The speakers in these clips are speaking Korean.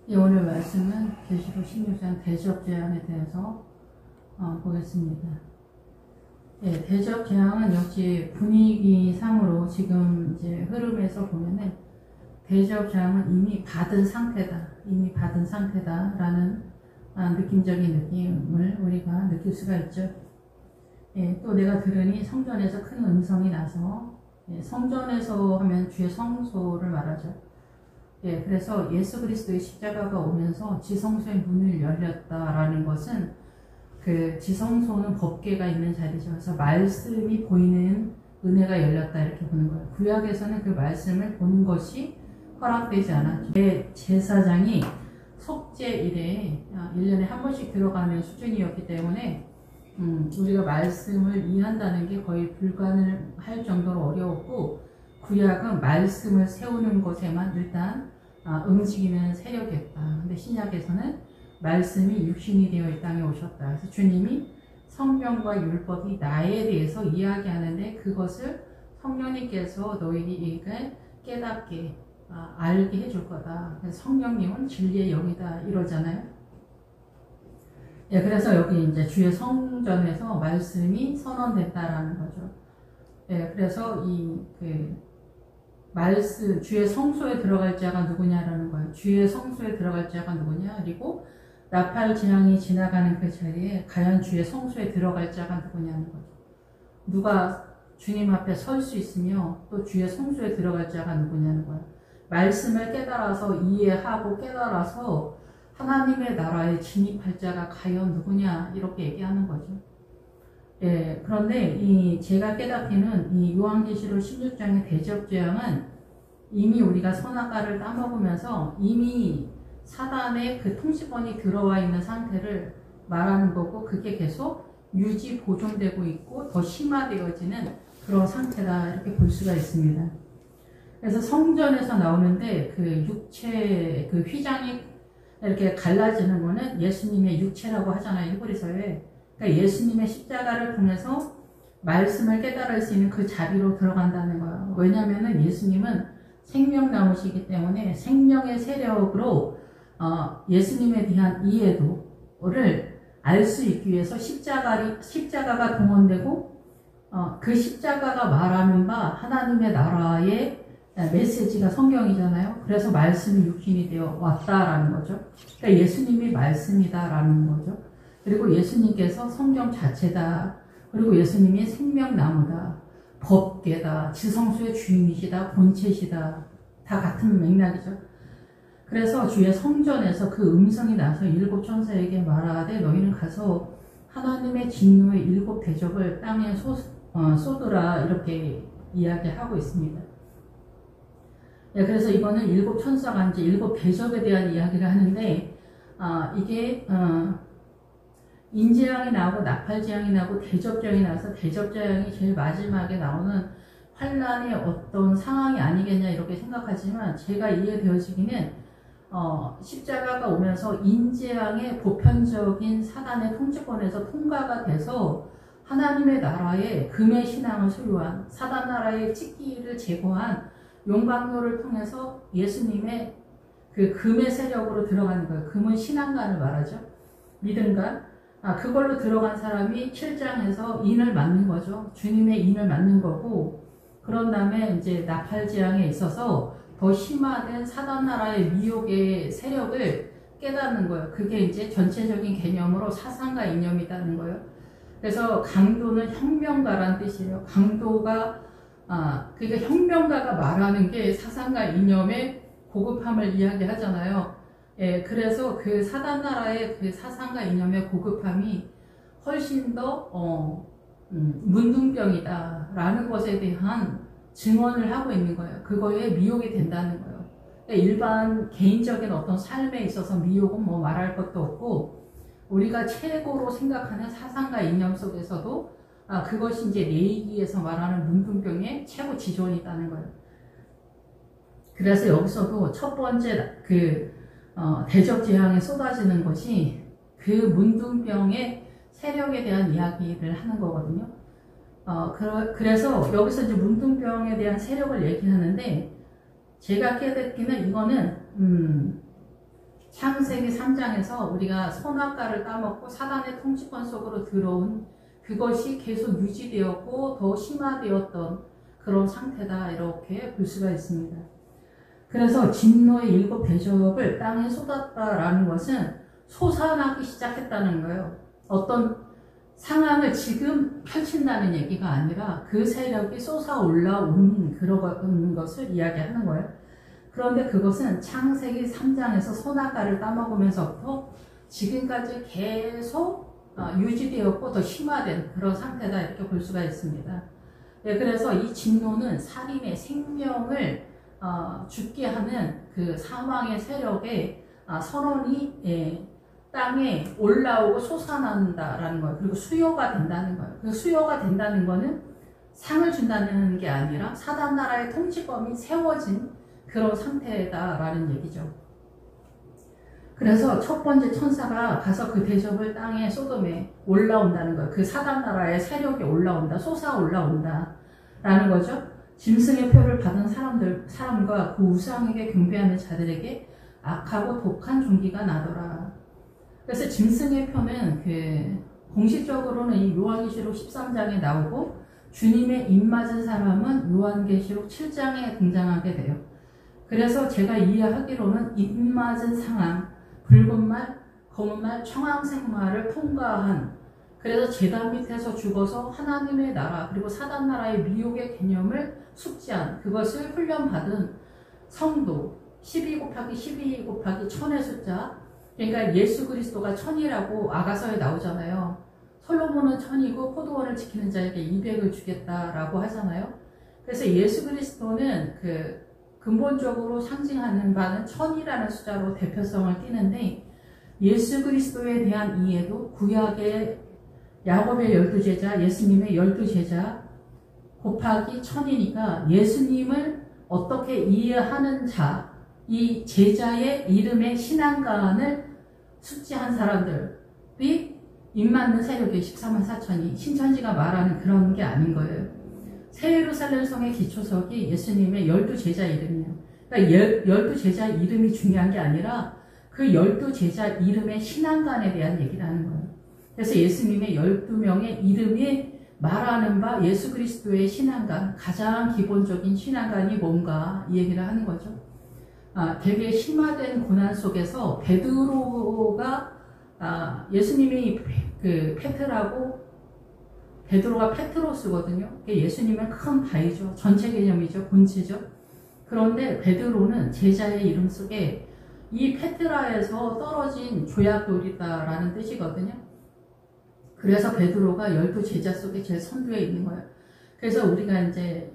오늘 말씀은 계시록 16장 대적재앙에 대해서 보겠습니다. 대적재앙은 역시 분위기상으로 지금 이제 흐름에서 보면은 대적재앙은 이미 받은 상태다라는 느낌적인 느낌을 우리가 느낄 수가 있죠. 또 내가 들으니 성전에서 큰 음성이 나서, 성전에서 하면 주의 성소를 말하죠. 그래서 예수 그리스도의 십자가가 오면서 지성소의 문을 열렸다라는 것은 그 지성소는 법궤가 있는 자리죠. 그래서 말씀이 보이는 은혜가 열렸다 이렇게 보는 거예요. 구약에서는 그 말씀을 보는 것이 허락되지 않았죠. 제사장이 속죄일에 1년에 한 번씩 들어가는 수준이었기 때문에 우리가 말씀을 이해한다는 게 거의 불가능할 정도로 어려웠고, 구약은 말씀을 세우는 것에만 일단 움직이는 세력이었다. 근데 신약에서는 말씀이 육신이 되어 이 땅에 오셨다. 그래서 주님이 성경과 율법이 나에 대해서 이야기하는데 그것을 성령님께서 너희에게 깨닫게 알게 해줄 거다. 그래서 성령님은 진리의 영이다 이러잖아요. 그래서 여기 이제 주의 성전에서 말씀이 선언됐다라는 거죠. 그래서 말씀, 주의 성소에 들어갈 자가 누구냐라는 거예요. 주의 성소에 들어갈 자가 누구냐? 그리고 나팔 재앙이 지나가는 그 자리에 과연 주의 성소에 들어갈 자가 누구냐는 거죠. 누가 주님 앞에 설 수 있으며 또 주의 성소에 들어갈 자가 누구냐는 거예요. 말씀을 깨달아서 이해하고 깨달아서 하나님의 나라에 진입할 자가 과연 누구냐 이렇게 얘기하는 거죠. 그런데 제가 깨닫기는 이 요한계시록 16장의 대적재앙은 이미 우리가 선악과를 따먹으면서 이미 사단의 그 통치권이 들어와 있는 상태를 말하는 거고, 그게 계속 유지 보존되고 있고 더 심화되어지는 그런 상태다 이렇게 볼 수가 있습니다. 그래서 성전에서 나오는데 그 육체 그 휘장이 이렇게 갈라지는 거는 예수님의 육체라고 하잖아요, 히브리서에. 그러니까 예수님의 십자가를 통해서 말씀을 깨달을 수 있는 그 자리로 들어간다는 거예요. 왜냐하면 예수님은 생명나무시기 때문에 생명의 세력으로 예수님에 대한 이해도를 알 수 있기 위해서 십자가가 동원되고 그 십자가가 말하는 바 하나님의 나라의 메시지가 성경이잖아요. 그래서 말씀이 육신이 되어 왔다라는 거죠. 그러니까 예수님이 말씀이다라는 거죠. 그리고 예수님께서 성경 자체다. 그리고 예수님이 생명나무다. 법궤다. 지성소의 주인이시다. 본체시다. 다 같은 맥락이죠. 그래서 주의 성전에서 그 음성이 나서 일곱 천사에게 말하되 너희는 가서 하나님의 진노의 일곱 대접을 땅에 쏟으라 이렇게 이야기하고 있습니다. 그래서 이거는 일곱 천사가 이제 일곱 대접에 대한 이야기를 하는데 이게 인재앙이 나오고 나팔재앙이 나오고 대접재앙이 나와서 대접재앙이 제일 마지막에 나오는 환란의 어떤 상황이 아니겠냐 이렇게 생각하지만, 제가 이해되어지기는 십자가가 오면서 인재앙의 보편적인 사단의 통치권에서 통과가 돼서 하나님의 나라에 금의 신앙을 소유한 사단 나라의 찍기를 제거한 용광로를 통해서 예수님의 그 금의 세력으로 들어가는 거예요. 금은 신앙관을 말하죠. 믿음관. 그걸로 들어간 사람이 7장에서 인을 맞는 거죠. 주님의 인을 맞는 거고, 그런 다음에 이제 나팔재앙에 있어서 더 심화된 사단 나라의 미혹의 세력을 깨닫는 거예요. 그게 이제 전체적인 개념으로 사상과 이념이라는 거예요. 그래서 강도는 혁명가란 뜻이에요. 강도가 그러니까 혁명가가 말하는 게 사상과 이념의 고급함을 이야기하잖아요. 그래서 그 사단 나라의 그 사상과 이념의 고급함이 훨씬 더 문둥병이다라는 것에 대한 증언을 하고 있는 거예요. 그거에 미혹이 된다는 거예요. 그러니까 일반 개인적인 어떤 삶에 있어서 미혹은 뭐 말할 것도 없고, 우리가 최고로 생각하는 사상과 이념 속에서도 그것이 이제 레이기에서 말하는 문둥병의 최고 지존이다는 거예요. 그래서 여기서도 첫 번째 대적재앙에 쏟아지는 것이 그 문둥병의 세력에 대한 이야기를 하는 거거든요. 그래서 여기서 이제 문둥병에 대한 세력을 얘기하는데, 제가 깨닫기는 이거는 창세기 3장에서 우리가 선악과를 따먹고 사단의 통치권 속으로 들어온 그것이 계속 유지되었고 더 심화되었던 그런 상태다, 이렇게 볼 수가 있습니다. 그래서 진노의 7 대접을 땅에 쏟았다라는 것은 솟아나기 시작했다는 거예요. 어떤 상황을 지금 펼친다는 얘기가 아니라 그 세력이 솟아 올라온 그런 것을 이야기하는 거예요. 그런데 그것은 창세기 3장에서 선악과를 따먹으면서부터 지금까지 계속 유지되었고 더 심화된 그런 상태다, 이렇게 볼 수가 있습니다. 예, 그래서 이 진노는 살인의 생명을 죽게 하는 그 사망의 세력의 선언이 땅에 올라오고 솟아난다라는 거예요. 그리고 수요가 된다는 거예요. 그 수요가 된다는 거는 상을 준다는 게 아니라 사단 나라의 통치권이 세워진 그런 상태다라는 얘기죠. 그래서 첫 번째 천사가 가서 그 대접을 땅에 소돔에 올라온다는 거예요. 그 사단 나라의 세력이 올라온다, 솟아 올라온다 라는 거죠. 짐승의 표를 받은 사람과 그 우상에게 경배하는 자들에게 악하고 독한 종기가 나더라. 그래서 짐승의 표는 공식적으로는 이 요한계시록 13장에 나오고, 주님의 입맞은 사람은 요한계시록 7장에 등장하게 돼요. 그래서 제가 이해하기로는 입맞은 상황, 붉은 말, 검은 말, 청황색 말을 통과한, 그래서 제단 밑에서 죽어서 하나님의 나라 그리고 사단 나라의 미혹의 개념을 숙지한, 그것을 훈련받은 성도, 12 곱하기 12 곱하기 1000의 숫자, 그러니까 예수 그리스도가 1000이라고 아가서에 나오잖아요. 솔로몬은 1000이고 포도원을 지키는 자에게 200을 주겠다라고 하잖아요. 그래서 예수 그리스도는 근본적으로 상징하는 바는 1000이라는 숫자로 대표성을 띠는데, 예수 그리스도에 대한 이해도 구약의 야곱의 12제자, 예수님의 12제자 곱하기 1000이니까 예수님을 어떻게 이해하는 자, 이 제자의 이름의 신앙관을 숙지한 사람들이 입맞는 세력의 14만 4천이 신천지가 말하는 그런 게 아닌 거예요. 새 예루살렘 성의 기초석이 예수님의 12제자 이름이에요. 그러니까 12제자 이름이 중요한 게 아니라 그 12제자 이름의 신앙관에 대한 얘기를 하는 거예요. 그래서 예수님의 12명의 이름이 말하는 바 예수 그리스도의 신앙관, 가장 기본적인 신앙관이 뭔가 이 얘기를 하는 거죠. 되게 심화된 고난 속에서 베드로가 예수님이 베드로가 페트로스거든요. 예수님의 큰 바이죠. 전체 개념이죠. 본체죠. 그런데 베드로는 제자의 이름 속에 이 페트라에서 떨어진 조약돌이다라는 뜻이거든요. 그래서 베드로가 12제자 속에 제일 선두에 있는 거예요. 그래서 우리가 이제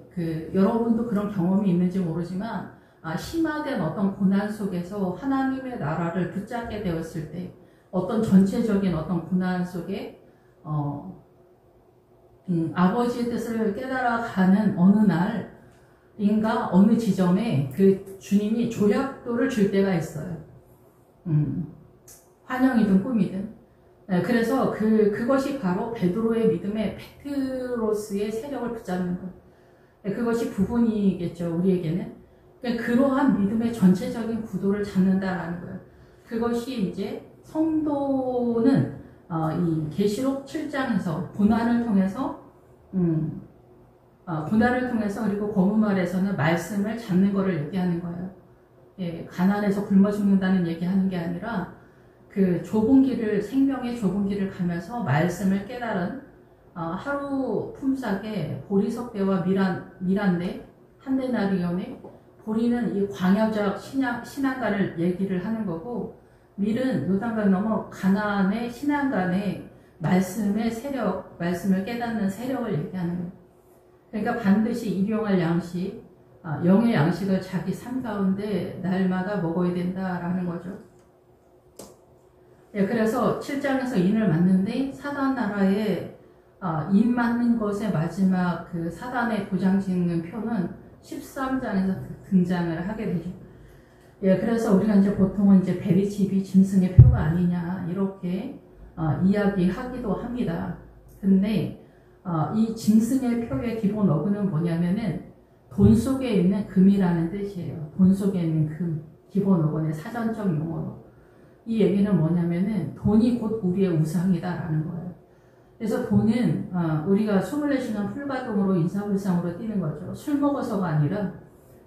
여러분도 그런 경험이 있는지 모르지만, 심화된 어떤 고난 속에서 하나님의 나라를 붙잡게 되었을 때, 어떤 전체적인 어떤 고난 속에 아버지의 뜻을 깨달아가는 어느 날인가 어느 지점에 그 주님이 조약돌을 줄 때가 있어요. 환영이든 꿈이든. 그래서 그것이 바로 베드로의 믿음의 페트로스의 세력을 붙잡는 것. 그것이 부분이겠죠, 우리에게는. 그러한 믿음의 전체적인 구도를 잡는다라는 거예요. 그것이 이제 성도는 이 계시록 7장에서 고난을 통해서 그리고 거무말에서는 말씀을 잡는 것을 얘기하는 거예요. 예, 가난해서 굶어 죽는다는 얘기하는 게 아니라 그 좁은 길을, 생명의 좁은 길을 가면서 말씀을 깨달은 하루 품삯에 보리석대와 미란대, 한데나리온에, 보리는 이 광야적 신앙관을 얘기를 하는 거고, 밀은 요단강 넘어 가나안의 신앙관의 말씀의 세력, 말씀을 깨닫는 세력을 얘기하는 거예요. 그러니까 반드시 일용할 양식, 영의 양식을 자기 삶 가운데 날마다 먹어야 된다라는 거죠. 예, 그래서 7장에서 인을 맞는데, 사단 나라에 인 맞는 것의 마지막 그 사단의 도장 찍는 표는 13장에서 등장을 하게 되죠. 예, 그래서 우리가 이제 보통은 이제 베리칩이 짐승의 표가 아니냐, 이렇게 이야기하기도 합니다. 근데 이 짐승의 표의 기본 어근은 뭐냐면은 돈 속에 있는 금이라는 뜻이에요. 돈 속에 있는 금, 기본 어근의 사전적 용어로. 이 얘기는 뭐냐면은 돈이 곧 우리의 우상이다라는 거예요. 그래서 돈은 우리가 24시간 풀가동으로 인사불상으로 뛰는 거죠. 술 먹어서가 아니라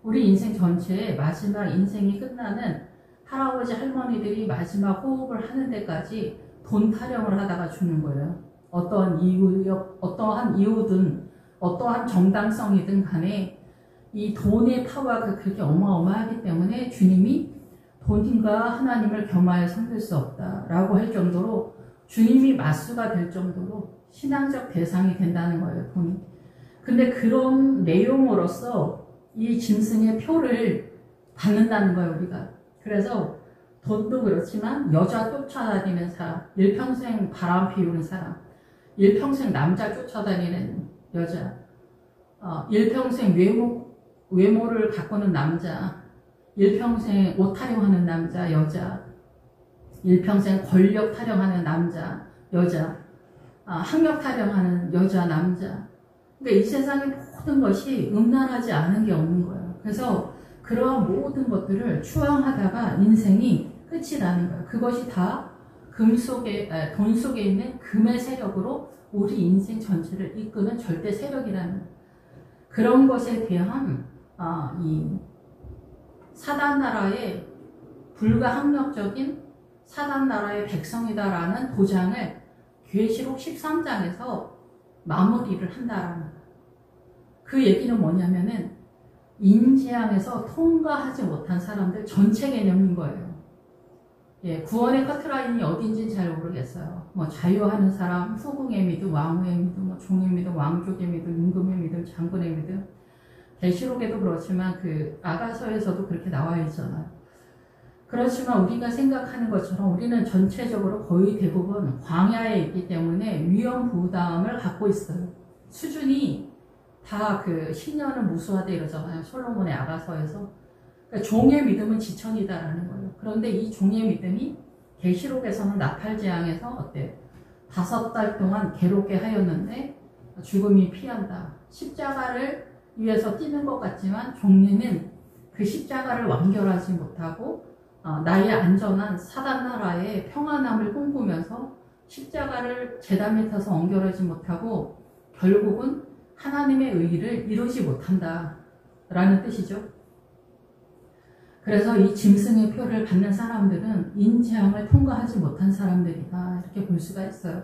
우리 인생 전체에 마지막 인생이 끝나는 할아버지 할머니들이 마지막 호흡을 하는 데까지 돈 타령을 하다가 죽는 거예요. 어떠한 이유든 어떠한 정당성이든 간에 이 돈의 파워가 그렇게 어마어마하기 때문에 주님이 돈과 하나님을 겸하여 섬길 수 없다라고 할 정도로 주님이 맞수가 될 정도로 신앙적 대상이 된다는 거예요, 돈이. 근데 그런 내용으로서 이 짐승의 표를 받는다는 거예요, 우리가. 그래서 돈도 그렇지만 여자 쫓아다니는 사람, 일평생 바람 피우는 사람, 일평생 남자 쫓아다니는 여자, 일평생 외모를 가꾸는 남자, 일평생 옷 타령하는 남자, 여자, 일평생 권력 타령하는 남자, 여자, 학력 타령하는 여자, 남자. 그러니까 이 세상의 모든 것이 음란하지 않은 게 없는 거예요. 그래서 그러한 모든 것들을 추앙하다가 인생이 끝이 나는 거예요. 그것이 다 돈 속에 있는 금의 세력으로 우리 인생 전체를 이끄는 절대 세력이라는 거예요. 그런 것에 대한 이 사단 나라의 불가항력적인 사단 나라의 백성이다라는 도장을 계시록 13장에서 마무리를 한다라는 거예요. 그 얘기는 뭐냐면은 인재앙에서 통과하지 못한 사람들 전체 개념인 거예요. 예, 구원의 커트라인이 어딘지는 잘 모르겠어요. 뭐 자유하는 사람, 후궁의 믿음, 왕후의 믿음, 뭐 종의 믿음, 왕족의 믿음, 임금의 믿음, 장군의 믿음. 계시록에도 그렇지만 그 아가서에서도 그렇게 나와 있잖아요. 그렇지만 우리가 생각하는 것처럼 우리는 전체적으로 거의 대부분 광야에 있기 때문에 위험 부담을 갖고 있어요. 수준이 다 그 신녀는 무수하다 이러잖아요. 솔로몬의 아가서에서. 그러니까 종의 믿음은 지천이다라는 거예요. 그런데 이 종의 믿음이 계시록에서는 나팔재앙에서 어때요? 5달 동안 괴롭게 하였는데 죽음이 피한다. 십자가를 위해서 뛰는 것 같지만 종리는 그 십자가를 완결하지 못하고 나의 안전한 사단 나라의 평안함을 꿈꾸면서 십자가를 제단 밑에서 엉결하지 못하고 결국은 하나님의 의의를 이루지 못한다 라는 뜻이죠. 그래서 이 짐승의 표를 받는 사람들은 인재앙을 통과하지 못한 사람들이다 이렇게 볼 수가 있어요.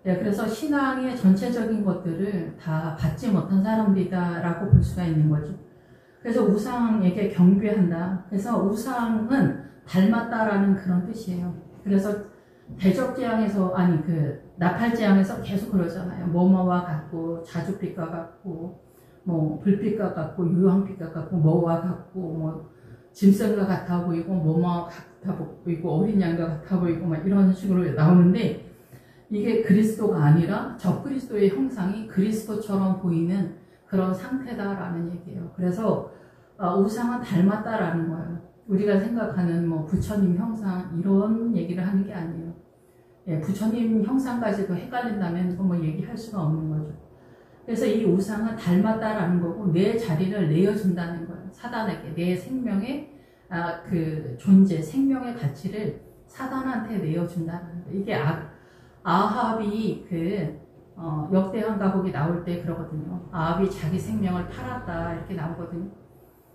네, 그래서 신앙의 전체적인 것들을 다 받지 못한 사람들이다 라고 볼 수가 있는 거죠. 그래서 우상에게 경배한다. 그래서 우상은 닮았다라는 그런 뜻이에요. 그래서 대적재앙에서 나팔재앙에서 계속 그러잖아요. 뭐뭐와 같고 자줏빛과 같고 뭐 불빛과 같고 유황빛과 같고 뭐와 같고 뭐 짐승과 같아 보이고 뭐뭐와 같아 보이고 어린 양과 같아 보이고 막 이런 식으로 나오는데 이게 그리스도가 아니라 적그리스도의 형상이 그리스도처럼 보이는 그런 상태다라는 얘기예요. 그래서 우상은 닮았다라는 거예요. 우리가 생각하는 뭐 부처님 형상 이런 얘기를 하는 게 아니에요. 예, 부처님 형상까지도 헷갈린다면 뭐 얘기할 수가 없는 거죠. 그래서 이 우상은 닮았다라는 거고 내 자리를 내어준다는 거예요. 사단에게 내 생명의 그 존재, 생명의 가치를 사단한테 내어준다는 거예요. 이게 아합이 역대왕가복이 나올 때 그러거든요. 아합이 자기 생명을 팔았다 이렇게 나오거든요.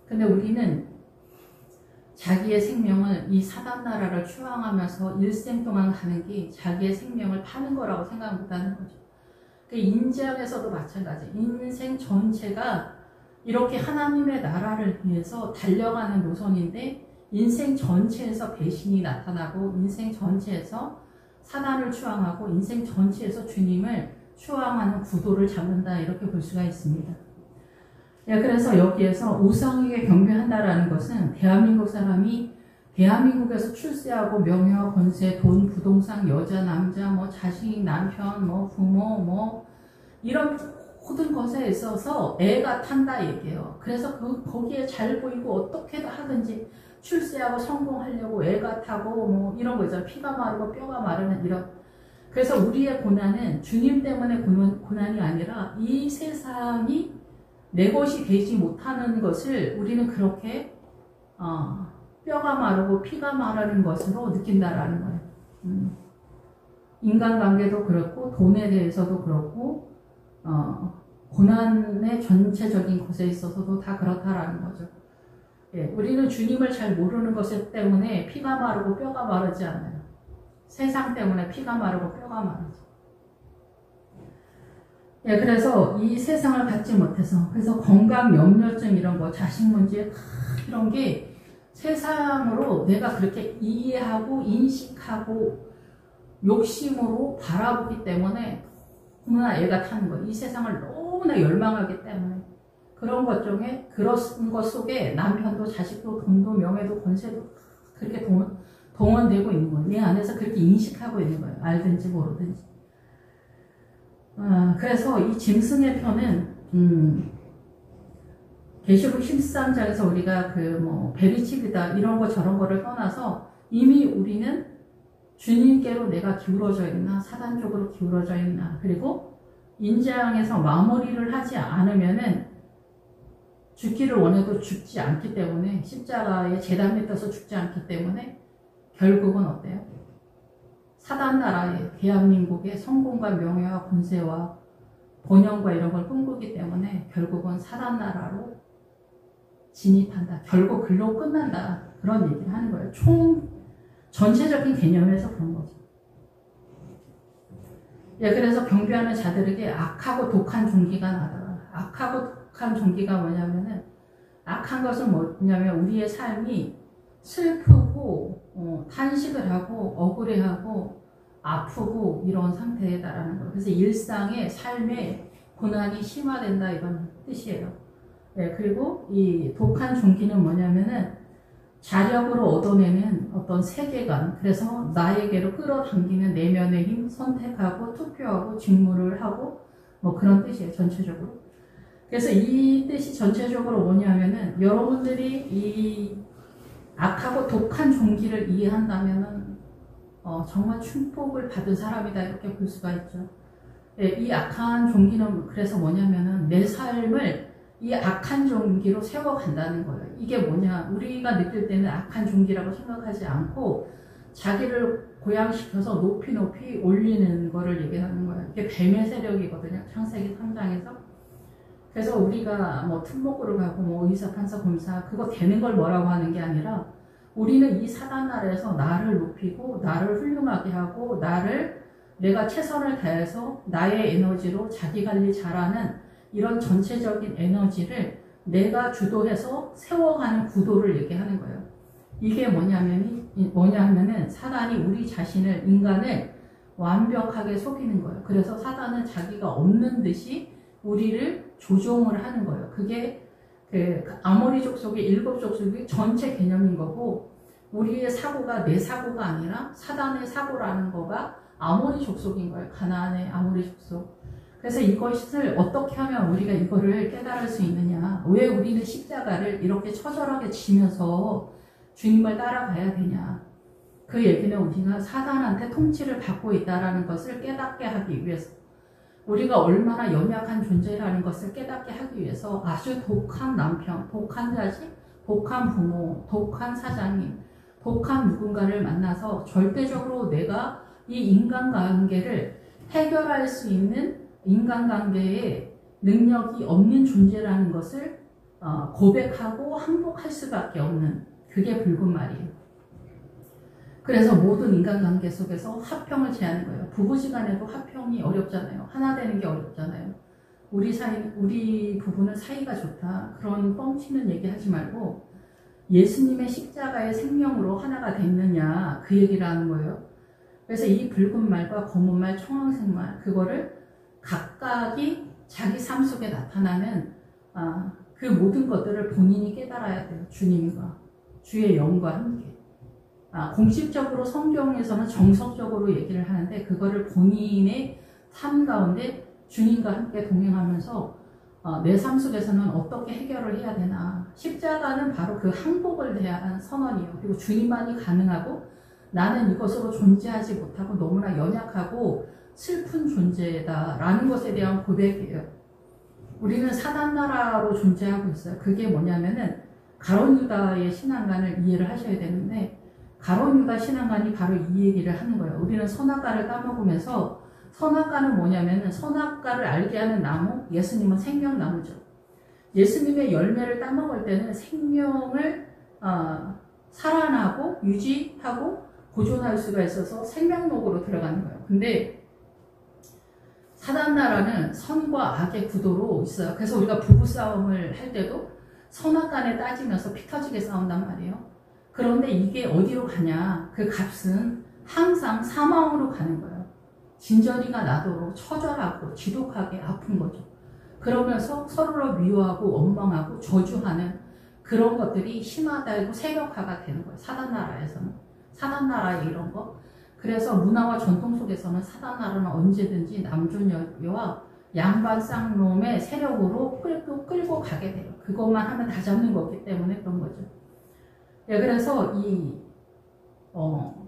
근데 우리는 자기의 생명을 이 사단 나라를 추앙하면서 일생 동안 가는 게 자기의 생명을 파는 거라고 생각 못하는 거죠. 인재앙에서도 마찬가지. 인생 전체가 이렇게 하나님의 나라를 위해서 달려가는 노선인데 인생 전체에서 배신이 나타나고 인생 전체에서 사단을 추앙하고 인생 전체에서 주님을 추앙하는 구도를 잡는다 이렇게 볼 수가 있습니다. 그래서 여기에서 우상에게 경배한다라는 것은 대한민국 사람이 대한민국에서 출세하고 명예와 권세, 돈, 부동산, 여자, 남자, 뭐 자식, 남편, 뭐 부모, 뭐 이런 모든 것에 있어서 애가 탄다 얘기해요. 그래서 거기에 잘 보이고 어떻게든 하든지 출세하고 성공하려고 애가 타고 뭐 이런 거 있잖아요. 피가 마르고 뼈가 마르는 이런. 그래서 우리의 고난은 주님 때문에 고난이 아니라 이 세상이 내 것이 되지 못하는 것을 우리는 그렇게 뼈가 마르고 피가 마르는 것으로 느낀다라는 거예요. 인간관계도 그렇고 돈에 대해서도 그렇고 고난의 전체적인 것에 있어서도 다 그렇다라는 거죠. 예, 우리는 주님을 잘 모르는 것 때문에 피가 마르고 뼈가 마르지 않아요. 세상 때문에 피가 마르고 뼈가 마르죠. 예, 그래서 이 세상을 갖지 못해서, 그래서 건강 염려증 이런 거, 자식 문제 이런 게 세상으로 내가 그렇게 이해하고 인식하고 욕심으로 바라보기 때문에 너무나 애가 타는 거예요. 이 세상을 너무나 열망하기 때문에. 그런 것 중에, 그런 것 속에 남편도 자식도 돈도 명예도 권세도 그렇게 동원되고 있는 거예요. 내 안에서 그렇게 인식하고 있는 거예요. 알든지 모르든지. 그래서 이 짐승의 편은, 계시록 13장에서 우리가 베리칩이다 이런 거 저런 거를 떠나서 이미 우리는 주님께로 내가 기울어져 있나, 사단 쪽으로 기울어져 있나, 그리고 인장에서 마무리를 하지 않으면은 죽기를 원해도 죽지 않기 때문에, 십자가에 재단에 떠서 죽지 않기 때문에 결국은 어때요? 사단 나라의 대한민국의 성공과 명예와 권세와 번영과 이런 걸 꿈꾸기 때문에 결국은 사단 나라로 진입한다. 결국 글로 끝난다. 그런 얘기를 하는 거예요. 전체적인 개념에서 그런 거죠. 예, 그래서 경배하는 자들에게 악하고 독한 종기가 나더라. 악하고 독한 종기가 뭐냐면은, 악한 것은 뭐냐면 우리의 삶이 슬프고 탄식을 하고 억울해하고 아프고 이런 상태에 달하는 거예요. 그래서 일상의 삶의 고난이 심화된다 이런 뜻이에요. 네, 그리고 이 독한 종기는 뭐냐면은 자력으로 얻어내는 어떤 세계관, 그래서 나에게로 끌어당기는 내면의 힘, 선택하고 투표하고 직무를 하고 그런 뜻이에요. 전체적으로. 그래서 이 뜻이 전체적으로 뭐냐면은 여러분들이 이 악하고 독한 종기를 이해한다면은 정말 축복을 받은 사람이다 이렇게 볼 수가 있죠. 예, 이 악한 종기는 그래서 뭐냐면은 내 삶을 이 악한 종기로 세워간다는 거예요. 이게 뭐냐, 우리가 느낄 때는 악한 종기라고 생각하지 않고 자기를 고양시켜서 높이 올리는 거를 얘기하는 거예요. 이게 뱀의 세력이거든요. 창세기 3장에서. 그래서 우리가 특목고를 가고 의사, 판사, 검사 그거 되는 걸 뭐라고 하는 게 아니라, 우리는 이 사단 나라에서 나를 높이고 나를 훌륭하게 하고 내가 최선을 다해서 나의 에너지로 자기 관리 잘하는 이런 전체적인 에너지를 내가 주도해서 세워가는 구도를 얘기하는 거예요. 이게 뭐냐면은 사단이 우리 자신을, 인간을 완벽하게 속이는 거예요. 그래서 사단은 자기가 없는 듯이 우리를 조종을 하는 거예요. 그게 아모리 족속의 7 족속의 전체 개념인 거고, 우리의 사고가 내 사고가 아니라 사단의 사고라는 거가 아모리 족속인 거예요. 가나안의 아모리 족속. 그래서 이것을 어떻게 하면 우리가 이거를 깨달을 수 있느냐, 왜 우리는 십자가를 이렇게 처절하게 지면서 주님을 따라가야 되냐, 그 얘기는 우리가 사단한테 통치를 받고 있다는 것을 깨닫게 하기 위해서, 우리가 얼마나 연약한 존재라는 것을 깨닫게 하기 위해서 아주 독한 남편, 독한 자식, 독한 부모, 독한 사장님, 독한 누군가를 만나서 절대적으로 내가 이 인간관계를 해결할 수 있는 인간관계에 능력이 없는 존재라는 것을 고백하고 항복할 수밖에 없는, 그게 붉은 말이에요. 그래서 모든 인간관계 속에서 화평을 제하는 거예요. 부부지간에도 화평이 어렵잖아요. 하나 되는 게 어렵잖아요. 우리 부부는 사이가 좋다, 그런 뻥치는 얘기 하지 말고 예수님의 십자가의 생명으로 하나가 됐느냐, 그 얘기를 하는 거예요. 그래서 이 붉은 말과 검은 말, 청황색 말, 그거를 각각이 자기 삶 속에 나타나는 그 모든 것들을 본인이 깨달아야 돼요. 주님과 주의 영과 함께. 공식적으로 성경에서는 정석적으로 얘기를 하는데, 그거를 본인의 삶 가운데 주님과 함께 동행하면서 내 삶 속에서는 어떻게 해결을 해야 되나. 십자가는 바로 그 항복을 대한 선언이에요. 그리고 주님만이 가능하고 나는 이것으로 존재하지 못하고 너무나 연약하고 슬픈 존재다라는 것에 대한 고백이에요. 우리는 사단 나라로 존재하고 있어요. 그게 뭐냐면은 가룟 유다의 신앙관을 이해를 하셔야 되는데, 가룟 유다 신앙관이 바로 이 얘기를 하는 거예요. 우리는 선악과를 따먹으면서, 선악과는 뭐냐면은 선악과를 알게 하는 나무, 예수님은 생명나무죠. 예수님의 열매를 따먹을 때는 생명을 살아나고 유지하고 보존할 수가 있어서 생명록으로 들어가는 거예요. 근데 사단나라는 선과 악의 구도로 있어요. 그래서 우리가 부부싸움을 할 때도 선악간에 따지면서 피 터지게 싸운단 말이에요. 그런데 이게 어디로 가냐? 그 값은 항상 사망으로 가는 거예요. 진저리가 나도록 처절하고 지독하게 아픈 거죠. 그러면서 서로를 미워하고 원망하고 저주하는 그런 것들이 심화되고 세력화가 되는 거예요. 사단나라에서는. 사단나라의 이런 거. 그래서 문화와 전통 속에서는 사단나라는 언제든지 남존여와 양반 쌍놈의 세력으로 끌고 가게 돼요. 그것만 하면 다 잡는 거기 때문에 그런 거죠. 예, 그래서 이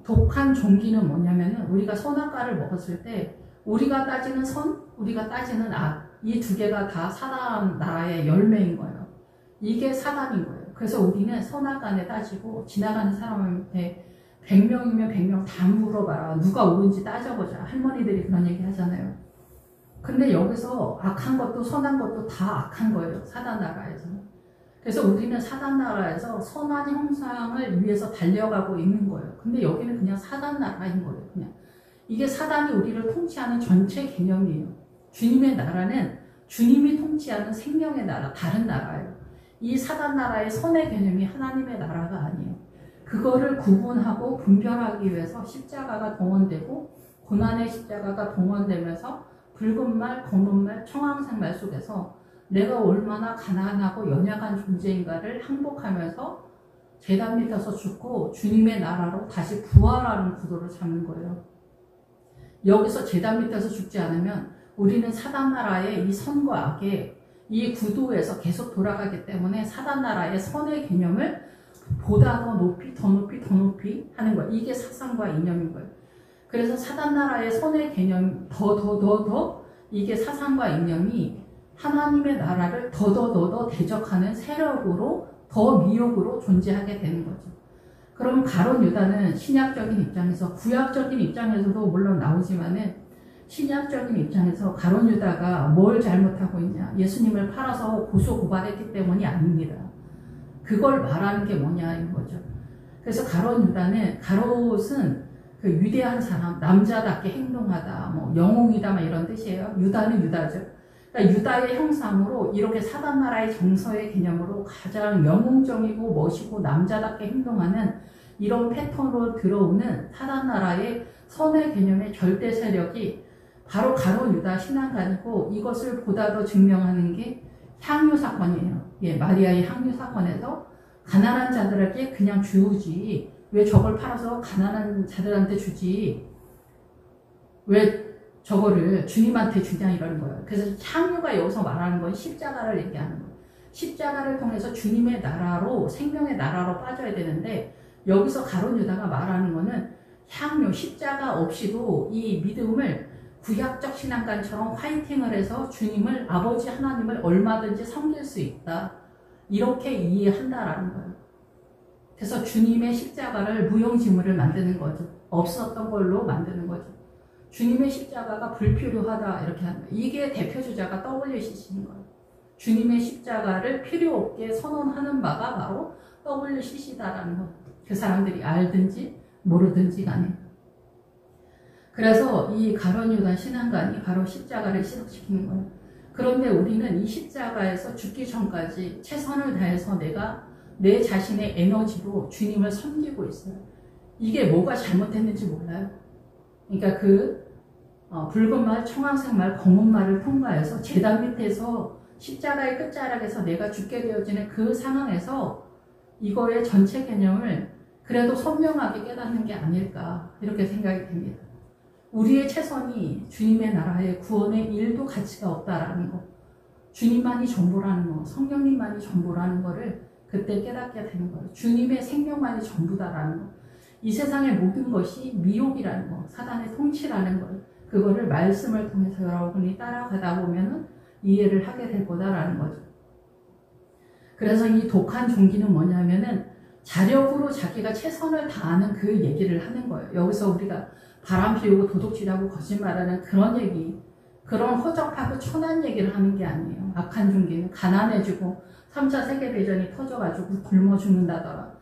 독한 종기는 뭐냐면은 우리가 선악과를 먹었을 때 우리가 따지는 선, 우리가 따지는 악, 이 두 개가 다 사단 나라의 열매인 거예요. 이게 사단인 거예요. 그래서 우리는 선악간에 따지고 지나가는 사람한테 100명이면 100명 다 물어봐라. 누가 옳은지 따져보자. 할머니들이 그런 얘기 하잖아요. 근데 여기서 악한 것도 선한 것도 다 악한 거예요. 사단 나라에서는. 그래서 우리는 사단 나라에서 선한 형상을 위해서 달려가고 있는 거예요. 근데 여기는 그냥 사단 나라인 거예요. 그냥. 이게 사단이 우리를 통치하는 전체 개념이에요. 주님의 나라는 주님이 통치하는 생명의 나라, 다른 나라예요. 이 사단 나라의 선의 개념이 하나님의 나라가 아니에요. 그거를 구분하고 분별하기 위해서 십자가가 동원되고 고난의 십자가가 동원되면서 붉은 말, 검은 말, 청황색 말 속에서 내가 얼마나 가난하고 연약한 존재인가를 항복하면서 제단 밑에서 죽고 주님의 나라로 다시 부활하는 구도를 잡는 거예요. 여기서 제단 밑에서 죽지 않으면 우리는 사단 나라의 이 선과 악의 이 구도에서 계속 돌아가기 때문에 사단 나라의 선의 개념을 보다 더 높이 더 높이 더 높이 하는 거예요. 이게 사상과 이념인 거예요. 그래서 사단 나라의 선의 개념 더 이게 사상과 이념이 하나님의 나라를 더 대적하는 세력으로 더 미혹으로 존재하게 되는 거죠. 그럼 가룟 유다는 신약적인 입장에서 구약적인 입장에서도 물론 나오지만은 신약적인 입장에서 가룟 유다가 뭘 잘못하고 있냐? 예수님을 팔아서 고소 고발했기 때문이 아닙니다. 그걸 말하는 게 뭐냐인 거죠. 그래서 가룟 유다는 가롯은 그 위대한 사람, 남자답게 행동하다, 뭐 영웅이다, 막 이런 뜻이에요. 유다는 유다죠. 그러니까 유다의 형상으로 이렇게 사단 나라의 정서의 개념으로 가장 영웅적이고 멋있고 남자답게 행동하는 이런 패턴으로 들어오는 사단 나라의 선의 개념의 절대 세력이 바로 가룟 유다 신앙관이고 이것을 보다 더 증명하는 게 향유 사건이에요. 예, 마리아의 향유 사건에서 가난한 자들에게 그냥 주지 왜 저걸 팔아서 가난한 자들한테 주지 왜 저거를 주님한테 주냐 이러는 거예요. 그래서 향유가 여기서 말하는 건 십자가를 얘기하는 거예요. 십자가를 통해서 주님의 나라로 생명의 나라로 빠져야 되는데 여기서 가룟 유다가 말하는 거는 향유 십자가 없이도 이 믿음을 구약적 신앙관처럼 화이팅을 해서 주님을 아버지 하나님을 얼마든지 섬길 수 있다. 이렇게 이해한다라는 거예요. 그래서 주님의 십자가를 무용지물을 만드는 거죠. 없었던 걸로 만드는 거죠. 주님의 십자가가 불필요하다 이렇게 한다. 이게 대표주자가 WCC인 거예요. 주님의 십자가를 필요 없게 선언하는 바가 바로 WCC다라는 거. 그 사람들이 알든지 모르든지 간에. 그래서 이 가룟 유다 신앙관이 바로 십자가를 시작시키는 거예요. 그런데 우리는 이 십자가에서 죽기 전까지 최선을 다해서 내가 내 자신의 에너지로 주님을 섬기고 있어요. 이게 뭐가 잘못됐는지 몰라요. 그러니까 붉은 말, 청황색 말, 검은 말을 통과해서 제단 밑에서 십자가의 끝자락에서 내가 죽게 되어지는 그 상황에서 이거의 전체 개념을 그래도 선명하게 깨닫는 게 아닐까 이렇게 생각이 됩니다. 우리의 최선이 주님의 나라의 구원의 일도 가치가 없다라는 거, 주님만이 전부라는 거, 성령님만이 전부라는 거를 그때 깨닫게 되는 거예요. 주님의 생명만이 전부다라는 거, 이 세상의 모든 것이 미혹이라는 거, 사단의 통치라는 거, 그거를 말씀을 통해서 여러분이 따라가다 보면은 이해를 하게 될 거다라는 거죠. 그래서 이 독한 종기는 뭐냐면은 자력으로 자기가 최선을 다하는 그 얘기를 하는 거예요. 여기서 우리가 바람 피우고 도둑질하고 거짓말하는 그런 얘기, 그런 허접하고 천한 얘기를 하는 게 아니에요. 악한 종기는 가난해지고 3차 세계대전이 터져가지고 굶어 죽는다더라.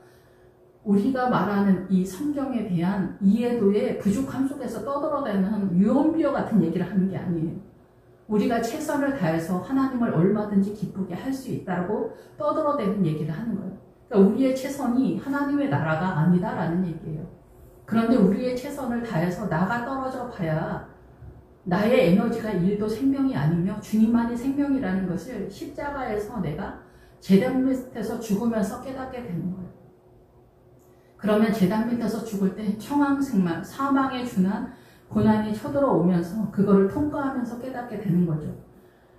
우리가 말하는 이 성경에 대한 이해도의 부족함 속에서 떠들어대는 유언비어 같은 얘기를 하는 게 아니에요. 우리가 최선을 다해서 하나님을 얼마든지 기쁘게 할 수 있다고 떠들어대는 얘기를 하는 거예요. 그러니까 우리의 최선이 하나님의 나라가 아니다라는 얘기예요. 그런데 우리의 최선을 다해서 나가 떨어져 봐야 나의 에너지가 1도 생명이 아니며 주님만이 생명이라는 것을 십자가에서 내가 제단 밑에서 죽으면서 깨닫게 되는 거예요. 그러면 제단 밑에서 죽을 때 청황생만, 사망에 준한 고난이 쳐들어오면서 그거를 통과하면서 깨닫게 되는 거죠.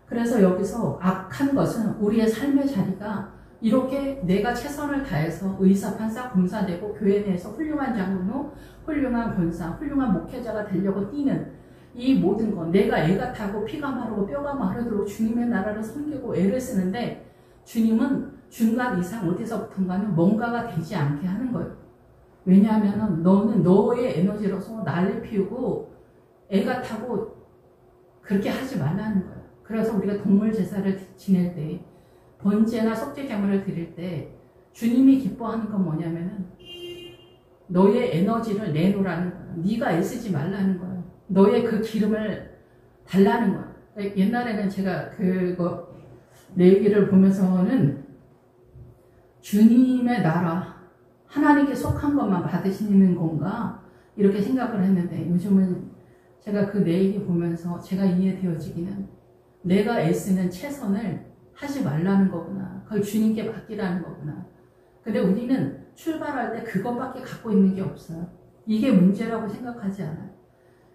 그래서 여기서 악한 것은 우리의 삶의 자리가 이렇게 내가 최선을 다해서 의사, 판사, 검사 되고 교회 내에서 훌륭한 장로, 훌륭한 권사, 훌륭한 목회자가 되려고 뛰는 이 모든 것, 내가 애가 타고 피가 마르고 뼈가 마르도록 주님의 나라를 섬기고 애를 쓰는데 주님은 중간 이상 어디서부턴가는 뭔가가 되지 않게 하는 거예요. 왜냐하면 너는 너의 에너지로서 난리 피우고 애가 타고 그렇게 하지 말라는 거예요. 그래서 우리가 동물 제사를 지낼 때, 번제나 속죄 제물을 드릴 때 주님이 기뻐하는 건 뭐냐면은 너의 에너지를 내놓으라는 거예요. 네가 애쓰지 말라는 거예요. 너의 그 기름을 달라는 거예요. 옛날에는 제가 그거 레위기를 보면서는 주님의 나라, 하나님께 속한 것만 받으시는 건가? 이렇게 생각을 했는데 요즘은 제가 그 레위기 보면서 제가 이해되어지기는 내가 애쓰는 최선을 하지 말라는 거구나. 그걸 주님께 맡기라는 거구나. 근데 우리는 출발할 때 그것밖에 갖고 있는 게 없어요. 이게 문제라고 생각하지 않아요.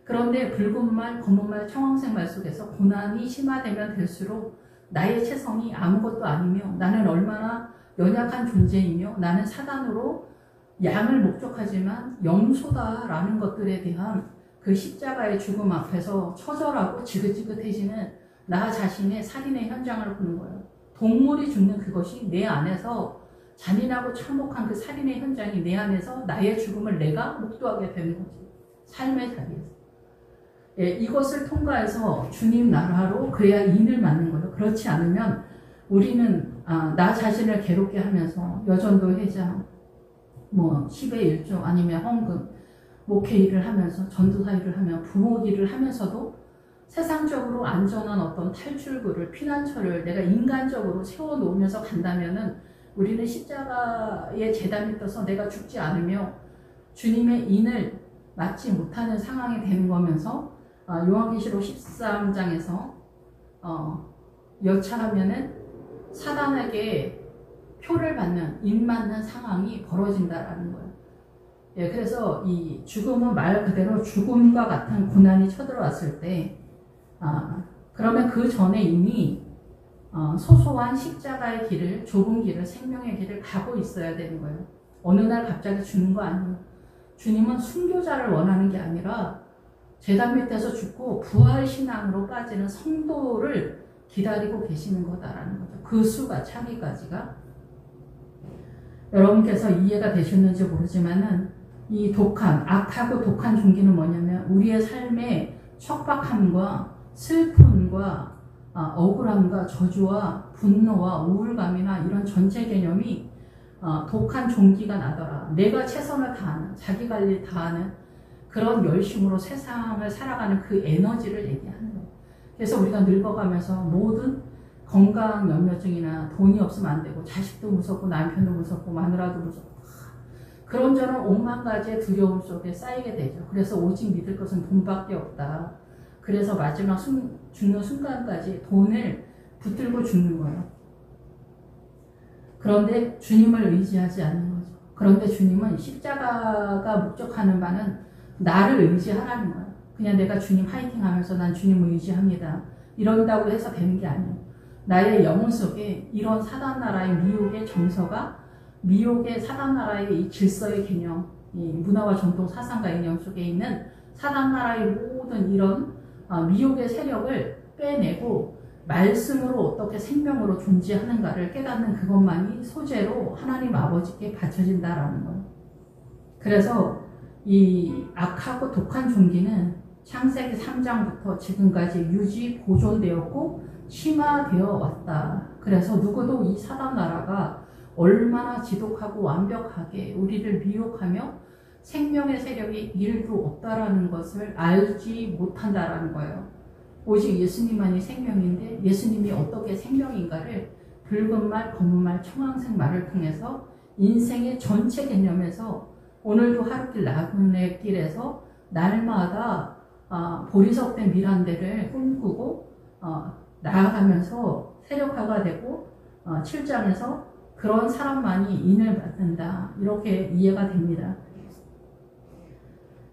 그런데 붉은 말, 검은 말, 청황색 말 속에서 고난이 심화되면 될수록 나의 체성이 아무것도 아니며 나는 얼마나 연약한 존재이며 나는 사단으로 양을 목적하지만 염소다라는 것들에 대한 그 십자가의 죽음 앞에서 처절하고 지긋지긋해지는 나 자신의 살인의 현장을 보는 거예요. 동물이 죽는 그것이 내 안에서 잔인하고 참혹한 그 살인의 현장이 내 안에서 나의 죽음을 내가 목도하게 되는 거지. 삶의 자리에서. 예, 이것을 통과해서 주님 나라로 그래야 인을 맞는 거예요. 그렇지 않으면 우리는 나 자신을 괴롭게 하면서 여전도 회장, 뭐 10의 1조 아니면 헌금, 목회 일을 하면서 전도사 일을 하며 부모 일을 하면서도 세상적으로 안전한 어떤 탈출구를, 피난처를 내가 인간적으로 세워놓으면서 간다면은 우리는 십자가의 제단에 떠서 내가 죽지 않으며 주님의 인을 맞지 못하는 상황이 되는 거면서 요한계시록 13장에서 여차하면은 사단에게 표를 받는 인 맞는 상황이 벌어진다라는 거예요. 예, 그래서 이 죽음은 말 그대로 죽음과 같은 고난이 쳐들어왔을 때 그러면 그 전에 이미 소소한 십자가의 길을, 좁은 길을, 생명의 길을 가고 있어야 되는 거예요. 어느 날 갑자기 죽는 거 아니에요. 주님은 순교자를 원하는 게 아니라 제단 밑에서 죽고 부활신앙으로 빠지는 성도를 기다리고 계시는 거다라는 거죠. 그 수가 차기까지가. 여러분께서 이해가 되셨는지 모르지만은 이 독한, 악하고 독한 종기는 뭐냐면 우리의 삶의 척박함과 슬픔과 억울함과 저주와 분노와 우울감이나 이런 전체 개념이 독한 종기가 나더라. 내가 최선을 다하는, 자기 관리 다하는 그런 열심으로 세상을 살아가는 그 에너지를 얘기하는 거예요. 그래서 우리가 늙어가면서 모든 건강 연료증이나 돈이 없으면 안 되고 자식도 무섭고 남편도 무섭고 마누라도 무섭고 그런저런 오만 가지의 두려움 속에 쌓이게 되죠. 그래서 오직 믿을 것은 돈밖에 없다. 그래서 마지막 죽는 순간까지 돈을 붙들고 죽는 거예요. 그런데 주님을 의지하지 않는 거죠. 그런데 주님은 십자가가 목적하는 바는 나를 의지하라는 거예요. 그냥 내가 주님 화이팅 하면서 난 주님을 의지합니다. 이런다고 해서 되는 게 아니에요. 나의 영혼 속에 이런 사단나라의 미혹의 정서가, 미혹의 사단나라의 이 질서의 개념, 이 문화와 전통 사상과 이념 속에 있는 사단나라의 모든 이런 미혹의 세력을 빼내고 말씀으로 어떻게 생명으로 존재하는가를 깨닫는 그것만이 소재로 하나님 아버지께 바쳐진다라는 거예요. 그래서 이 악하고 독한 종기는 창세기 3장부터 지금까지 유지 보존되었고 심화되어 왔다. 그래서 누구도 이 사단 나라가 얼마나 지독하고 완벽하게 우리를 미혹하며 생명의 세력이 1도 없다라는 것을 알지 못한다라는 거예요. 오직 예수님만이 생명인데 예수님이 어떻게 생명인가를 붉은 말, 검은 말, 청황색 말을 통해서 인생의 전체 개념에서 오늘도 하루길 나그네 길에서 날마다 보리석된 미란대를 꿈꾸고 나아가면서 세력화가 되고 7장에서 그런 사람만이 인을 받는다. 이렇게 이해가 됩니다.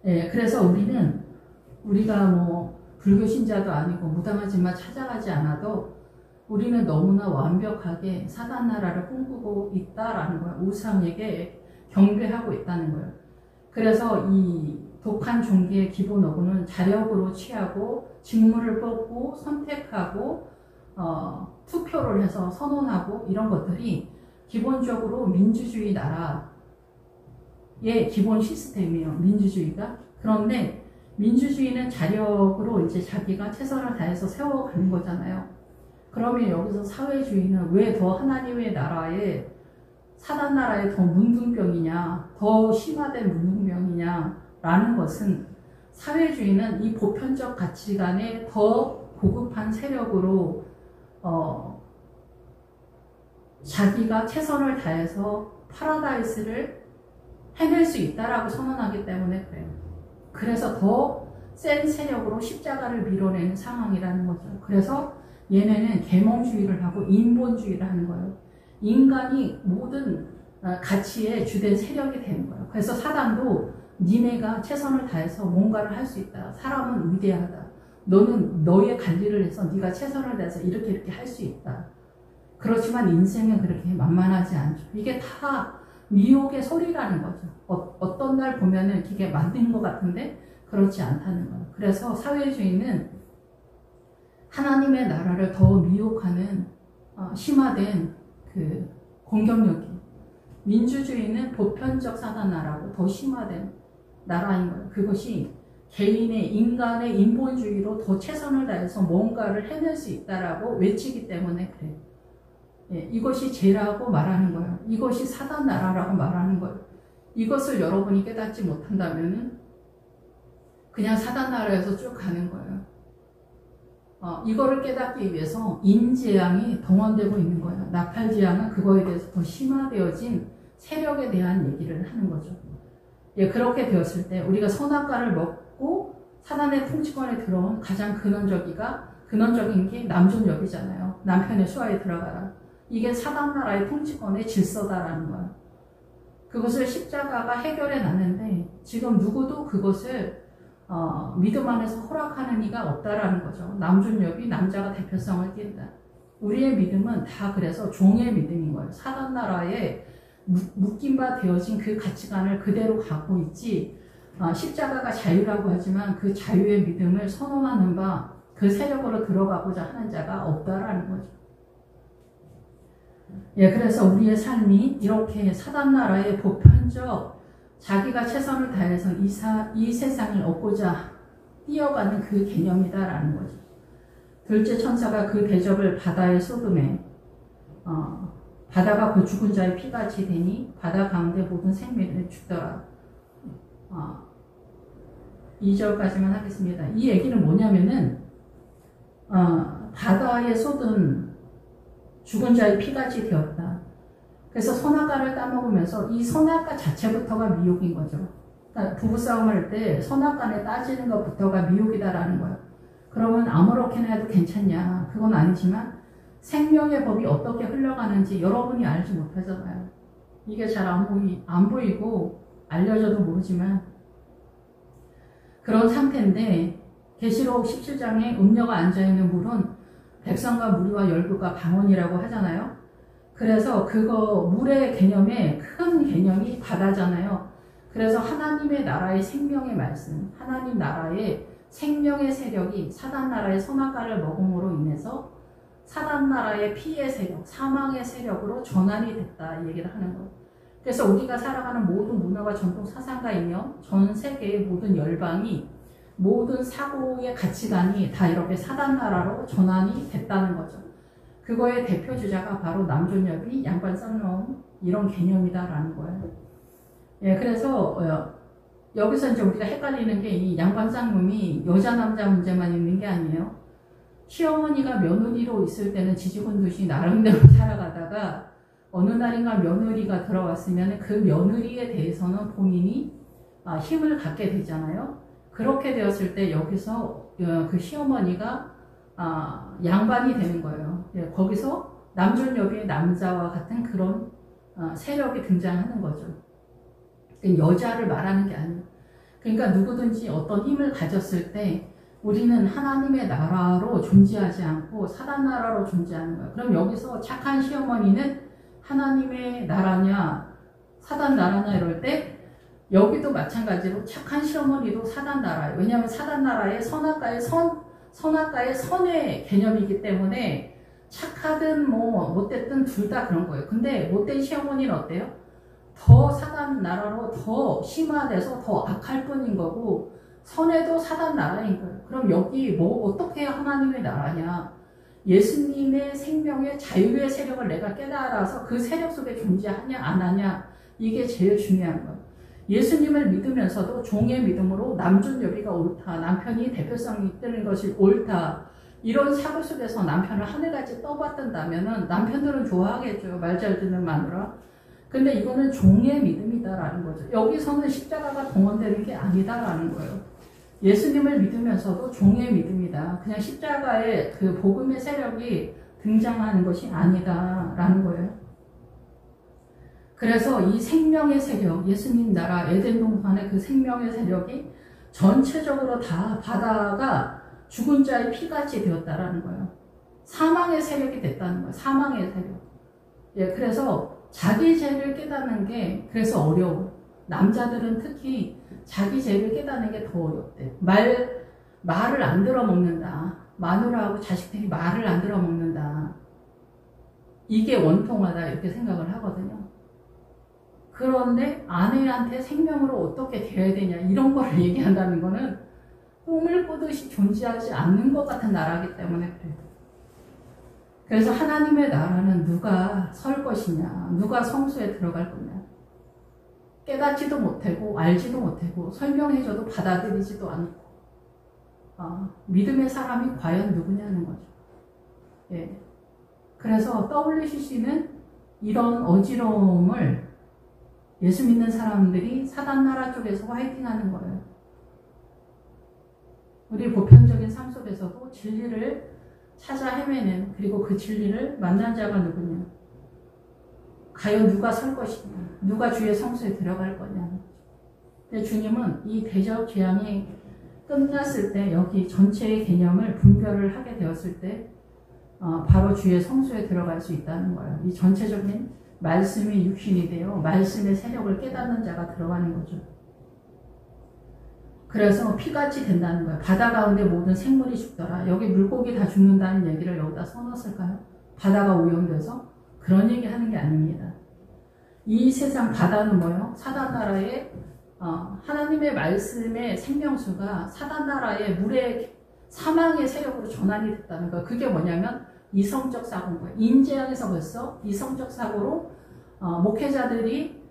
예, 그래서 우리가 뭐 불교 신자도 아니고 무당하지만 찾아가지 않아도 우리는 너무나 완벽하게 사단 나라를 꿈꾸고 있다라는 거예요. 우상에게 경배하고 있다는 거예요. 그래서 이 독한 종기의 기본 어구는 자력으로 취하고 직무를 뽑고 선택하고 투표를 해서 선언하고 이런 것들이 기본적으로 민주주의 나라의 기본 시스템이에요. 민주주의가. 그런데 민주주의는 자력으로 이제 자기가 최선을 다해서 세워가는 거잖아요. 그러면 여기서 사회주의는 왜 더 하나님의 나라에 사단 나라에 더 문둥병이냐, 더 심화된 문둥병이냐 라는 것은 사회주의는 이 보편적 가치관에 더 고급한 세력으로 자기가 최선을 다해서 파라다이스를 해낼 수 있다라고 선언하기 때문에 그래요. 그래서 더 센 세력으로 십자가를 밀어내는 상황이라는 거죠. 그래서 얘네는 계몽주의를 하고 인본주의를 하는 거예요. 인간이 모든 가치의 주된 세력이 되는 거예요. 그래서 사단도 니네가 최선을 다해서 뭔가를 할 수 있다. 사람은 위대하다. 너는 너의 관리를 해서 네가 최선을 다해서 이렇게 할 수 있다. 그렇지만 인생은 그렇게 만만하지 않죠. 이게 다 미혹의 소리라는 거죠. 어떤 날 보면은 이게 맞는 것 같은데 그렇지 않다는 거예요. 그래서 사회주의는 하나님의 나라를 더 미혹하는 심화된 그 공격력이, 민주주의는 보편적 사단 나라고 더 심화된 나라인 거예요. 그것이 개인의 인간의 인본주의로 더 최선을 다해서 뭔가를 해낼 수 있다라고 외치기 때문에 그래요. 예, 이것이 죄라고 말하는 거예요. 이것이 사단 나라라고 말하는 거예요. 이것을 여러분이 깨닫지 못한다면은 그냥 사단 나라에서 쭉 가는 거예요. 이거를 깨닫기 위해서 인재앙이 동원되고 있는 거예요. 나팔지향은 그거에 대해서 더 심화되어진 세력에 대한 얘기를 하는 거죠. 예, 그렇게 되었을 때 우리가 선악과를 먹고 사단의 통치권에 들어온 가장 근원적인 게 남존여비잖아요. 남편의 수하에 들어가라. 이게 사단 나라의 통치권의 질서다라는 거예요. 그것을 십자가가 해결해 놨는데 지금 누구도 그것을 믿음 안에서 허락하는 이가 없다라는 거죠. 남존여비, 남자가 대표성을 띈다. 우리의 믿음은 다 그래서 종의 믿음인 거예요. 사단 나라에 묶인 바 되어진 그 가치관을 그대로 갖고 있지, 십자가가 자유라고 하지만 그 자유의 믿음을 선언하는 바 그 세력으로 들어가고자 하는 자가 없다라는 거죠. 예, 그래서 우리의 삶이 이렇게 사단 나라의 보편적 자기가 최선을 다해서 이 세상을 얻고자 뛰어가는 그 개념이다라는 거죠. 둘째 천사가 그 대접을 바다에 쏟음에 바다가 그 죽은 자의 피같이 되니 바다 가운데 모든 생명이 죽더라. 2절까지만 하겠습니다. 이 얘기는 뭐냐면은 바다에 쏟은 죽은 자의 피같이 되었다. 그래서 선악과를 따먹으면서 이 선악과 자체부터가 미혹인 거죠. 그러니까 부부싸움을 할 때 선악과에 따지는 것부터가 미혹이다라는 거예요. 그러면 아무렇게나 해도 괜찮냐? 그건 아니지만 생명의 법이 어떻게 흘러가는지 여러분이 알지 못하잖아요. 이게 잘 안 보이고 알려져도 모르지만 그런 상태인데, 계시록 17장에 음녀가 앉아있는 물은 백성과 무리와 열국과 방언이라고 하잖아요. 그래서 그거 물의 개념의 큰 개념이 바다잖아요. 그래서 하나님의 나라의 생명의 말씀, 하나님 나라의 생명의 세력이 사단 나라의 선악과를 먹음으로 인해서 사단 나라의 피의 세력, 사망의 세력으로 전환이 됐다 이 얘기를 하는 거예요. 그래서 우리가 살아가는 모든 문화와 전통 사상가이며 전 세계의 모든 열방이 모든 사고의 가치관이 다 이렇게 사단 나라로 전환이 됐다는 거죠. 그거의 대표 주자가 바로 남존여비, 양반쌍놈 이런 개념이다라는 거예요. 예, 그래서 여기서 이제 우리가 헷갈리는 게 이 양반쌍놈이 여자 남자 문제만 있는 게 아니에요. 시어머니가 며느리로 있을 때는 지지군두시 나름대로 살아가다가 어느 날인가 며느리가 들어왔으면 그 며느리에 대해서는 본인이 힘을 갖게 되잖아요. 그렇게 되었을 때 여기서 그 시어머니가 양반이 되는 거예요. 예, 거기서 남존여비의 남자와 같은 그런 세력이 등장하는 거죠. 여자를 말하는 게 아니에요. 그러니까 누구든지 어떤 힘을 가졌을 때 우리는 하나님의 나라로 존재하지 않고 사단 나라로 존재하는 거예요. 그럼 여기서 착한 시어머니는 하나님의 나라냐 사단 나라냐 이럴 때 여기도 마찬가지로 착한 시어머니도 사단 나라예요. 왜냐하면 사단 나라의 선악과의 선의 개념이기 때문에 착하든 뭐 못됐든 둘 다 그런 거예요. 근데 못된 시어머니는 어때요? 더 사단 나라로 더 심화돼서 더 악할 뿐인 거고 선에도 사단 나라인 거예요. 그럼 여기 뭐 어떻게 하나님의 나라냐? 예수님의 생명의 자유의 세력을 내가 깨달아서 그 세력 속에 존재하냐 안 하냐 이게 제일 중요한 거예요. 예수님을 믿으면서도 종의 믿음으로 남존여비가 옳다. 남편이 대표성이 뜨는 것이 옳다. 이런 사고 속에서 남편을 하늘같이 떠받든다면 남편들은 좋아하겠죠. 말 잘 듣는 마누라. 근데 이거는 종의 믿음이다라는 거죠. 여기서는 십자가가 동원되는 게 아니다라는 거예요. 예수님을 믿으면서도 종의 믿음이다. 그냥 십자가의 그 복음의 세력이 등장하는 것이 아니다라는 거예요. 그래서 이 생명의 세력, 예수님 나라 에덴 동산의 그 생명의 세력이 전체적으로 다 바다가 죽은 자의 피같이 되었다라는 거예요. 사망의 세력이 됐다는 거예요. 사망의 세력. 예, 그래서 자기 죄를 깨닫는 게 그래서 어려워. 남자들은 특히 자기 죄를 깨닫는 게 더 어렵대. 말을 안 들어먹는다. 마누라하고 자식들이 말을 안 들어먹는다. 이게 원통하다 이렇게 생각을 하거든요. 그런데 아내한테 생명으로 어떻게 돼야 되냐 이런 걸 얘기한다는 거는 꿈을 꾸듯이 존재하지 않는 것 같은 나라이기 때문에 그래요. 그래서 하나님의 나라는 누가 설 것이냐, 누가 성소에 들어갈 거냐. 깨닫지도 못하고 알지도 못하고 설명해줘도 받아들이지도 않고 믿음의 사람이 과연 누구냐는 거죠. 예. 그래서 WCC는 이런 어지러움을 예수 믿는 사람들이 사단 나라 쪽에서 화이팅하는 거예요. 우리 보편적인 삶 속에서도 진리를 찾아 헤매는 그리고 그 진리를 만난 자가 누구냐. 과연 누가 설 것이냐. 누가 주의 성소에 들어갈 거냐. 근데 주님은 이 대적 재앙이 끝났을 때 여기 전체의 개념을 분별을 하게 되었을 때 바로 주의 성소에 들어갈 수 있다는 거예요. 이 전체적인 말씀이 육신이 되어 말씀의 세력을 깨닫는 자가 들어가는 거죠. 그래서 피같이 된다는 거예요. 바다 가운데 모든 생물이 죽더라. 여기 물고기 다 죽는다는 얘기를 여기다 써놨을까요? 바다가 오염돼서? 그런 얘기 하는 게 아닙니다. 이 세상 바다는 뭐예요? 사단 나라의 하나님의 말씀의 생명수가 사단 나라의 물의 사망의 세력으로 전환이 됐다는 거예요. 그게 뭐냐면 이성적 사고인 거예요. 인재앙에서 벌써 이성적 사고로 목회자들이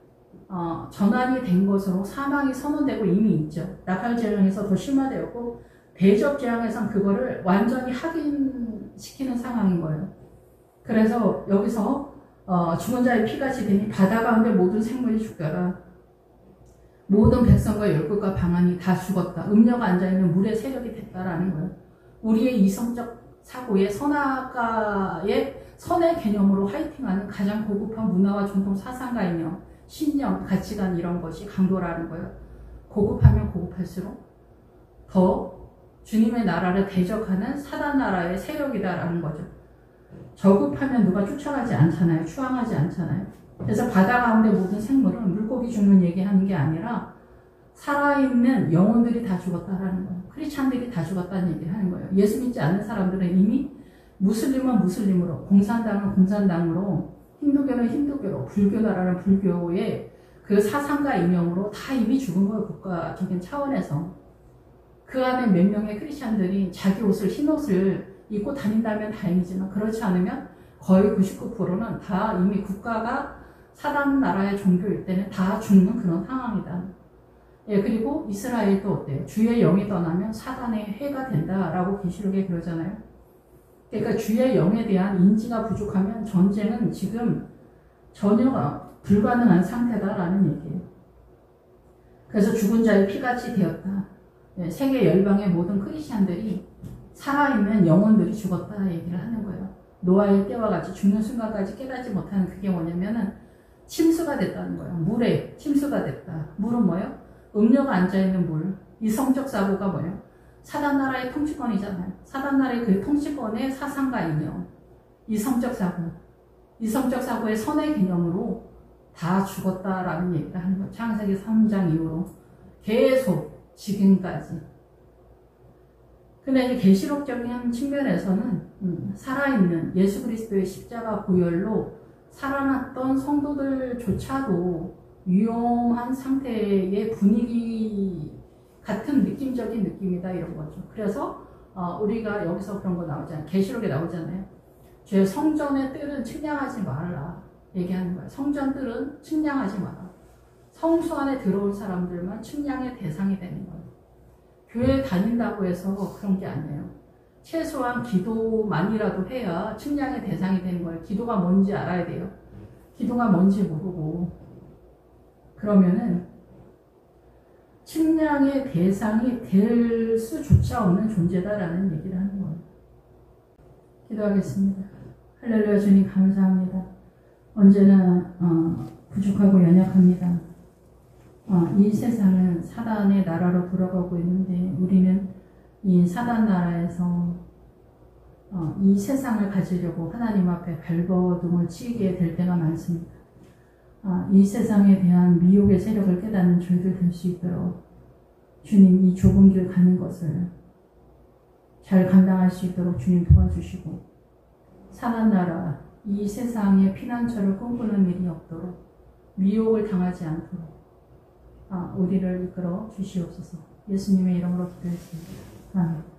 전환이 된 것으로 사망이 선언되고 이미 있죠. 나팔재앙에서 더 심화되었고 대접재앙에선 그거를 완전히 확인시키는 상황인 거예요. 그래서 여기서 죽은 자의 피같이 되니 바다 가운데 모든 생물이 죽더라. 모든 백성과 열국과 방언이 다 죽었다. 음녀가 앉아있는 물의 세력이 됐다라는 거예요. 우리의 이성적 사고의 선악과의 선의 개념으로 화이팅하는 가장 고급한 문화와 전통 사상가이며 신념, 가치관 이런 것이 강도라는 거예요. 고급하면 고급할수록 더 주님의 나라를 대적하는 사단 나라의 세력이다라는 거죠. 저급하면 누가 쫓아가지 않잖아요. 추앙하지 않잖아요. 그래서 바다 가운데 모든 생물은 물고기 죽는 얘기하는 게 아니라 살아있는 영혼들이 다 죽었다라는 거예요. 크리스찬들이 다 죽었다는 얘기를 하는 거예요. 예수 믿지 않는 사람들은 이미 무슬림은 무슬림으로, 공산당은 공산당으로, 힌두교는 힌두교로, 불교나라는 불교의 그 사상과 이념으로 다 이미 죽은 거예요. 국가적인 차원에서. 그 안에 몇 명의 크리스찬들이 자기 옷을, 흰 옷을 입고 다닌다면 다행이지만 그렇지 않으면 거의 99%는 다 이미 국가가 사단 나라의 종교일 때는 다 죽는 그런 상황이다. 예, 그리고 이스라엘도 어때요? 주의 영이 떠나면 사단의 해가 된다라고 계시록에 그러잖아요. 그러니까 주의 영에 대한 인지가 부족하면 전쟁은 지금 전혀 불가능한 상태다라는 얘기예요. 그래서 죽은 자의 피같이 되었다. 예, 세계 열방의 모든 크리스찬들이 살아있는 영혼들이 죽었다 얘기를 하는 거예요. 노아의 때와 같이 죽는 순간까지 깨닫지 못하는 그게 뭐냐면은 침수가 됐다는 거예요. 물에 침수가 됐다. 물은 뭐예요? 음료가 앉아있는 물. 이성적 사고가 뭐예요? 사단나라의 통치권이잖아요. 사단나라의 그 통치권의 사상과 이념. 이성적 사고. 이성적 사고의 선의 개념으로 다 죽었다라는 얘기를 하는 거예요. 창세기 3장 이후로 계속 지금까지. 근데 이제 계시록적인 측면에서는 살아있는 예수 그리스도의 십자가 보혈로 살아났던 성도들조차도 위험한 상태의 분위기 같은 느낌적인 느낌이다 이런 거죠. 그래서 우리가 여기서 그런 거 나오잖아요. 계시록에 나오잖아요. 죄 성전의 뜰은 측량하지 말라 얘기하는 거예요. 성전 뜰은 측량하지 마라. 성수 안에 들어올 사람들만 측량의 대상이 되는 거예요. 교회 다닌다고 해서 그런 게 아니에요. 최소한 기도만이라도 해야 측량의 대상이 되는 거예요. 기도가 뭔지 알아야 돼요. 기도가 뭔지 모르고 그러면은 측량의 대상이 될 수조차 없는 존재다라는 얘기를 하는 거예요. 기도하겠습니다. 할렐루야. 주님 감사합니다. 언제나 부족하고 연약합니다. 이 세상은 사단의 나라로 돌아가고 있는데 우리는 이 사단 나라에서 이 세상을 가지려고 하나님 앞에 발버둥을 치게 될 때가 많습니다. 이 세상에 대한 미혹의 세력을 깨닫는 저희들 될 수 있도록 주님 이 좁은 길 가는 것을 잘 감당할 수 있도록 주님 도와주시고 사단 나라 이 세상의 피난처를 꿈꾸는 일이 없도록 미혹을 당하지 않도록 우리를 이끌어 주시옵소서. 예수님의 이름으로 기도했습니다. 아멘.